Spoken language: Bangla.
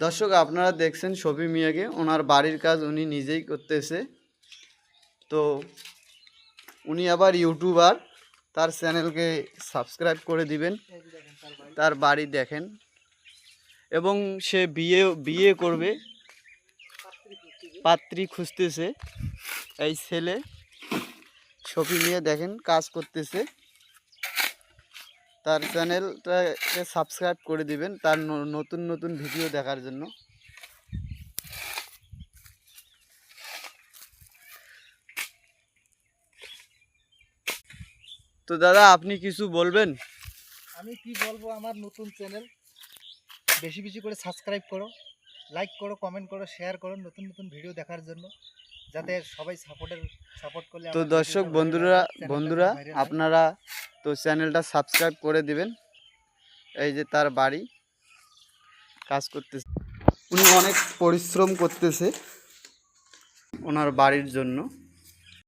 দর্শক আপনারা দেখছেন শফি মিয়াকে, ওনার বাড়ির কাজ উনি নিজেই করতেছে। তো উনি আবার ইউটিউবার, তার চ্যানেলকে সাবস্ক্রাইব করে দিবেন। তার বাড়ি দেখেন, এবং সে বিয়ে করবে, পাত্রী খুঁজতেছে। এই ছেলে শফি মিয়া দেখেন কাজ করতেছে। তার চ্যানেলটাকে সাবস্ক্রাইব করে দিবেন তার নতুন নতুন ভিডিও দেখার জন্য। তো দাদা আপনি কিছু বলবেন? আমি কি বলবো, আমার নতুন চ্যানেল, বেশি বেশি করে সাবস্ক্রাইব করো, লাইক করো, কমেন্ট করো, শেয়ার করো নতুন নতুন ভিডিও দেখার জন্য, যাতে সবাই সাপোর্ট করলে। তো দর্শক বন্ধুরা আপনারা তো চ্যানেলটা সাবস্ক্রাইব করে দিবেন। এই যে তার বাড়ি, কাজ করতেছে, উনি অনেক পরিশ্রম করতেছে ওনার বাড়ির জন্য।